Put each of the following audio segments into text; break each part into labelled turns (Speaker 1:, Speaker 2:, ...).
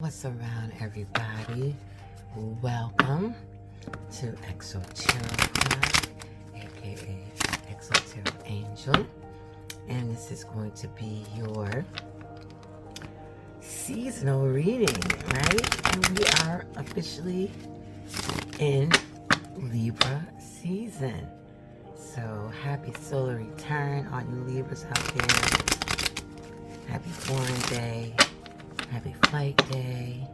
Speaker 1: What's around, everybody? Welcome to Exoteric, aka Exoteric Angel, and this is going to be your seasonal reading, right? And we are officially in Libra season. So happy solar return, all you Libras out there. Happy foreign day. Happy flight day.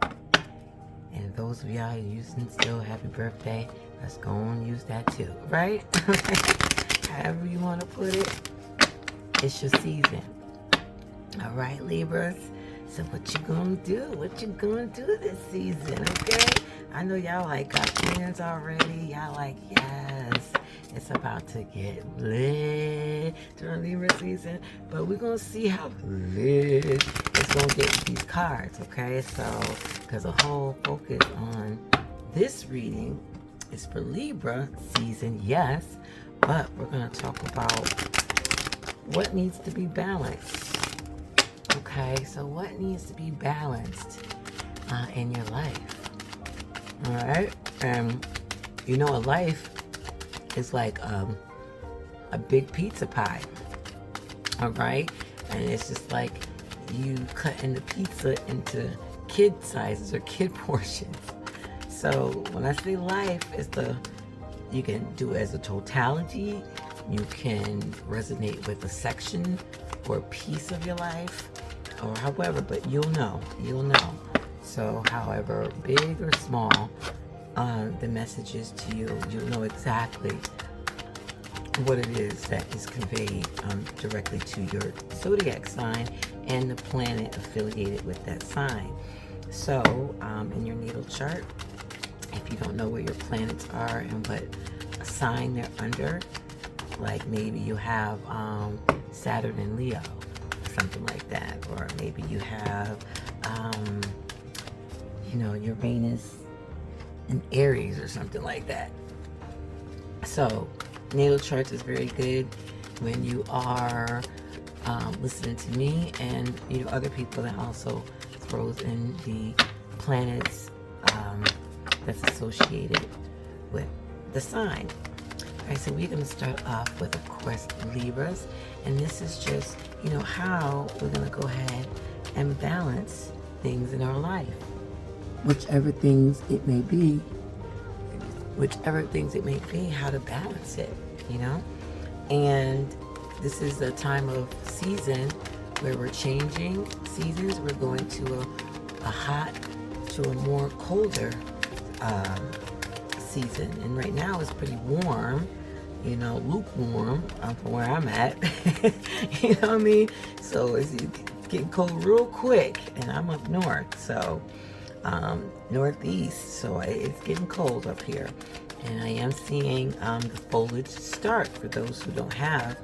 Speaker 1: And those of y'all using still happy birthday, let's go and use that too, right? However you want to put it, it's your season. All right, Libras. So what you gonna do? What you gonna do this season, okay? I know y'all like got plans already. Y'all like, yes, it's about to get lit during Libra season. But we're gonna see how lit it's gonna get with these cards, okay? So, because the whole focus on this reading is for Libra season, yes, but we're gonna talk about what needs to be balanced. Okay, so what needs to be balanced in your life? All right, and you know, a life is like a big pizza pie. All right, and it's just like you cutting the pizza into kid sizes or kid portions. So when I say life, it's you can do it as a totality. You can resonate with a section or a piece of your life, or however, but you'll know. So however big or small the message is to you, you'll know exactly what it is that is conveyed directly to your zodiac sign and the planet affiliated with that sign. So in your natal chart, if you don't know where your planets are and what sign they're under, like maybe you have Saturn in Leo, something like that, or maybe you have Uranus in Aries or something like that. So natal charts is very good when you are listening to me and other people that also throws in the planets that's associated with the sign. Alright, so we're going to start off with, of course, Libras, and this is just how we're going to go ahead and balance things in our life, whichever things it may be, how to balance it, and this is a time of season where we're changing seasons. We're going to a hot to a more colder season, and right now it's pretty warm, lukewarm from where I'm at. You know what I mean? So it's getting cold real quick, and I'm up north, so northeast, so it's getting cold up here. And I am seeing the foliage start for those who don't have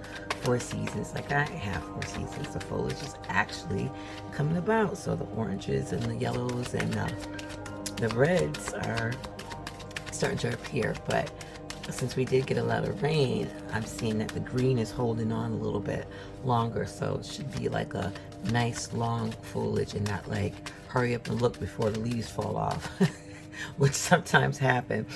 Speaker 1: 4 seasons like I have 4 seasons. The foliage is actually coming about, so the oranges and the yellows and the reds are starting to appear. But since we did get a lot of rain, I'm seeing that the green is holding on a little bit longer, so it should be like a nice long foliage and not like hurry up and look before the leaves fall off, which sometimes happen,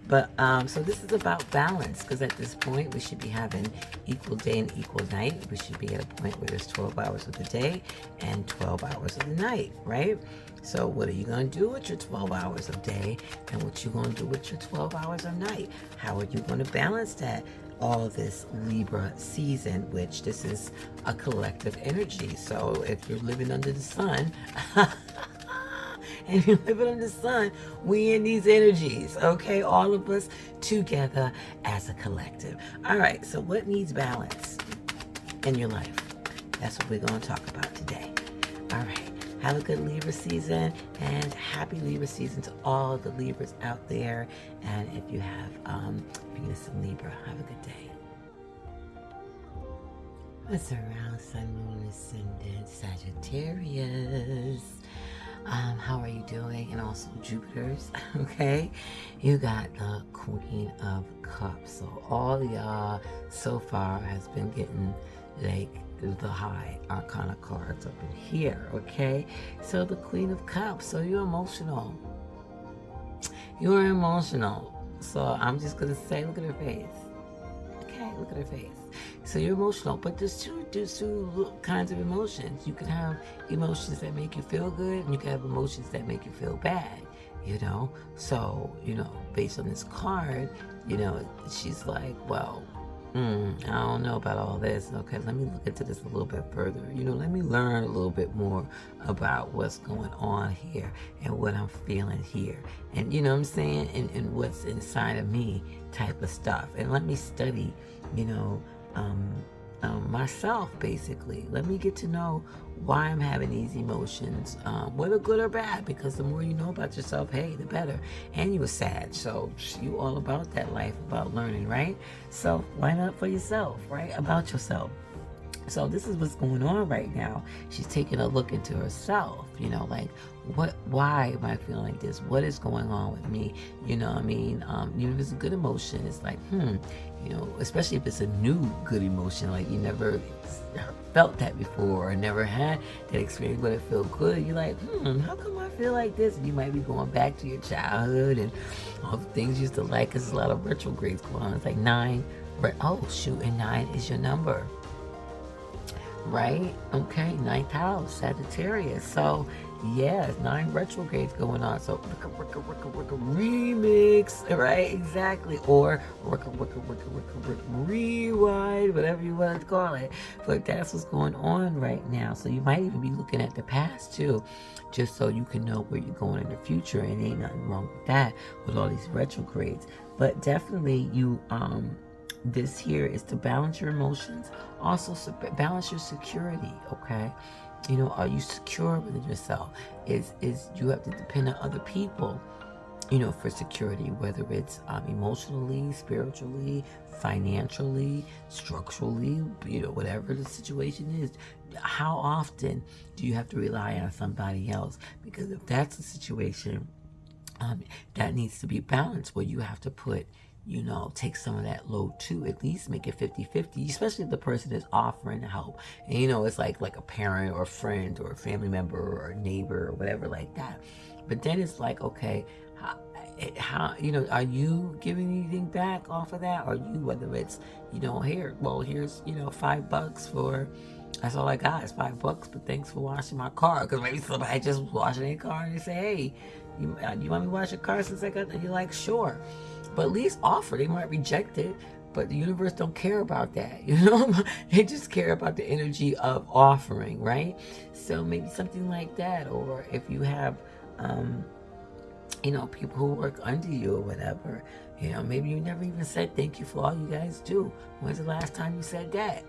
Speaker 1: But so this is about balance, because at this point we should be having equal day and equal night. We should be at a point where there's 12 hours of the day and 12 hours of the night, right? So what are you going to do with your 12 hours of day, and what you going to do with your 12 hours of night? How are you going to balance that all this Libra season, which this is a collective energy? So if you're living under the sun, and you're living under the sun, we in these energies, okay? All of us together as a collective. All right, so what needs balance in your life? That's what we're going to talk about today. All right. Have a good Libra season, and happy Libra season to all the Libras out there. And if you have Venus in Libra, have a good day. What's around Sun, Moon, Ascendant, Sagittarius? How are you doing? And also Jupiter's, okay? You got the Queen of Cups. So all y'all so far has been getting like the high arcana cards up in here, okay? So the Queen of Cups, so you're emotional. You're emotional. So I'm just going to say, look at her face. Okay, look at her face. So you're emotional, but there's two kinds of emotions. You can have emotions that make you feel good, and you can have emotions that make you feel bad, you know? So, you know, based on this card, you know, she's like, well, I don't know about all this. Okay, let me look into this a little bit further. You know, let me learn a little bit more about what's going on here and what I'm feeling here. And you know what I'm saying? And what's inside of me type of stuff. And let me study, you know, myself, basically. Let me get to know why I'm having these emotions, whether good or bad, because the more you know about yourself, hey, the better. And you were sad, so you all about that life, about learning, right? So why not for yourself, right? About yourself. So this is what's going on right now. She's taking a look into herself, you know, like, why am I feeling like this? What is going on with me? You know what I mean? Even if it's a good emotion, it's like, you know, especially if it's a new good emotion, like you never felt that before or never had that experience, but it felt good. You're like, how come I feel like this? And you might be going back to your childhood and all the things you used to like, because there's a lot of retrogrades going on. It's like 9, oh shoot, and 9 is your number. Right? Okay, 9th house, Sagittarius. So, yeah, 9 retrogrades going on. So, remix, right? Exactly. Or rewind, whatever you want to call it. But that's what's going on right now. So, you might even be looking at the past too, just so you can know where you're going in the future. And ain't nothing wrong with that, with all these retrogrades. But definitely, you, this here is to balance your emotions, also balance your security, okay? You know, are you secure within yourself? Is you have to depend on other people, you know, for security, whether it's emotionally, spiritually, financially, structurally, you know, whatever the situation is. How often do you have to rely on somebody else? Because if that's the situation, that needs to be balanced, where you have to put, you know, take some of that load too, at least make it 50-50, especially if the person is offering to help. And you know, it's like a parent or a friend or a family member or a neighbor or whatever like that. But then it's like, okay, how you know, are you giving anything back off of that? Or you, whether it's, you know, here's, you know, $5 for, that's all I got is $5, but thanks for washing my car. Because maybe somebody just was washing their car and they say, hey, you want me to wash your car since I got that? You're like, sure. But at least offer. They might reject it, but the universe don't care about that, you know? They just care about the energy of offering, right? So maybe something like that. Or if you have, you know, people who work under you or whatever, you know, maybe you never even said thank you for all you guys do. When's the last time you said that?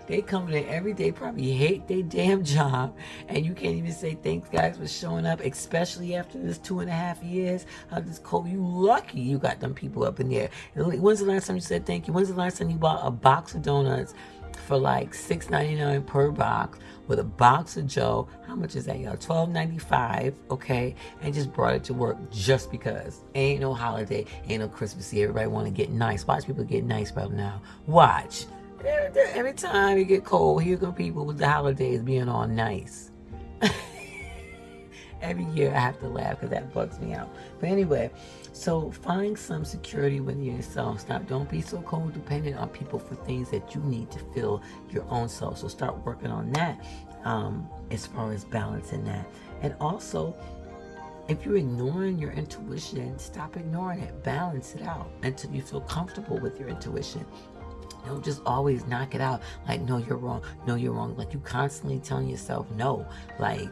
Speaker 1: They come in every day, probably hate their damn job, and you can't even say thanks guys for showing up, especially after this 2.5 years of this COVID. You lucky you got them people up in there. When's the last time you said thank you? When's the last time you bought a box of donuts for like $6.99 per box with a box of Joe? How much is that, y'all? $12.95, okay? And just brought it to work just because. Ain't no holiday, ain't no Christmas here. Everybody want to get nice. Watch people get nice right now. Watch. Every time you get cold, here come people with the holidays being all nice. Every year I have to laugh because that bugs me out. But anyway, so find some security within yourself. Don't be so codependent on people for things that you need to fill your own self. So start working on that, as far as balancing that. And also, if you're ignoring your intuition, stop ignoring it. Balance it out until you feel comfortable with your intuition. Don't just always knock it out like, no, you're wrong. No, you're wrong. Like you constantly telling yourself no. Like,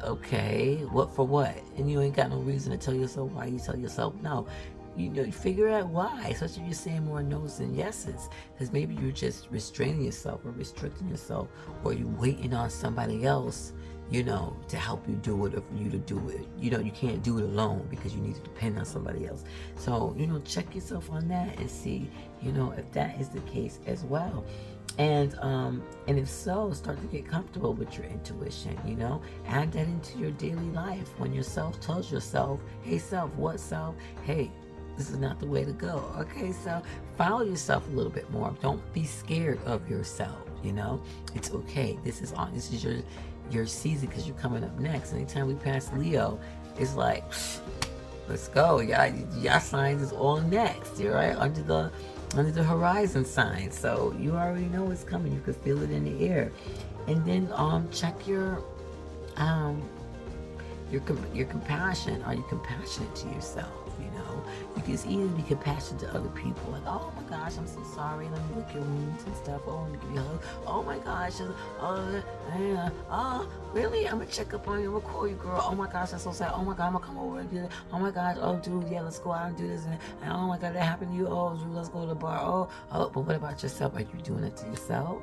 Speaker 1: okay, what for what? And you ain't got no reason to tell yourself why you tell yourself no. You know, figure out why, especially if you're saying more no's than yeses. Because maybe you're just restraining yourself or restricting yourself, or you're waiting on somebody else, you know, to help you do it, or for you to do it. You know, you can't do it alone because you need to depend on somebody else. So, you know, check yourself on that and see, you know, if that is the case as well. And if so, start to get comfortable with your intuition, you know, add that into your daily life. When yourself tells yourself, hey self, what self? Hey, This is not the way to go. Okay, so follow yourself a little bit more. Don't be scared of yourself. You know, it's okay. This is your season, because you're coming up next. Anytime we pass Leo, it's like, let's go. Y'all signs is all next. You're right under the horizon sign. So you already know what's coming. You can feel it in the air. And then check your compassion. Are you compassionate to yourself? You know, you can easily be compassionate to other people. Like, oh my gosh, I'm so sorry. Let me lick your wounds and stuff. Oh, let me give you a hug. Oh my gosh. Really? I'm gonna check up on you. I'm gonna call you, girl. Oh my gosh, that's so sad. Oh my God, I'm gonna come over and do that. Oh my gosh. Oh, dude, yeah, let's go out and do this. And oh my God, that happened to you. Oh, dude, let's go to the bar. Oh, but what about yourself? Are you doing it to yourself?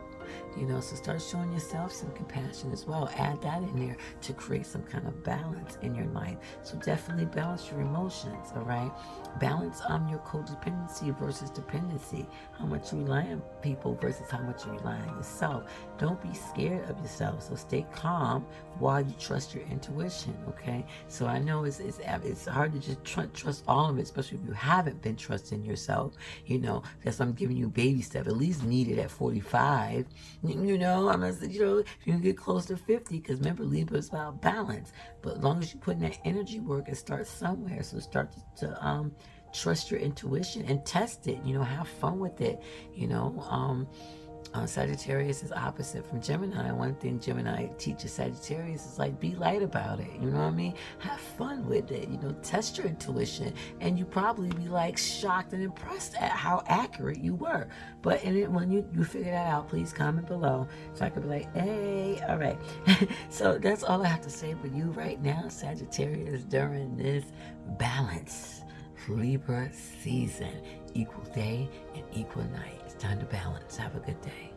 Speaker 1: You know, so start showing yourself some compassion as well. Add that in there to create some kind of balance in your life. So definitely balance your emotions, all right? Balance your codependency versus dependency. How much you rely on people versus how much you rely on yourself. Don't be scared of yourself. So stay calm while you trust your intuition, okay? So I know it's hard to just trust all of it, especially if you haven't been trusting yourself. You know, that's why I'm giving you baby steps. At least need it at 45. You know, I'm gonna say, you know, you can get close to 50, because remember, Libra is about balance. But as long as you put in that energy work, it starts somewhere. So start to trust your intuition and test it. You know, have fun with it. You know, Sagittarius is opposite from Gemini. One thing Gemini teaches Sagittarius is like, be light about it. You know what I mean? Have fun with it. You know, test your intuition, and you probably be like shocked and impressed at how accurate you were. But when you figure that out, please comment below so I could be like, hey, all right. So that's all I have to say for you right now, Sagittarius, during this balance Libra season. Equal day and equal night. It's time to balance. Have a good day.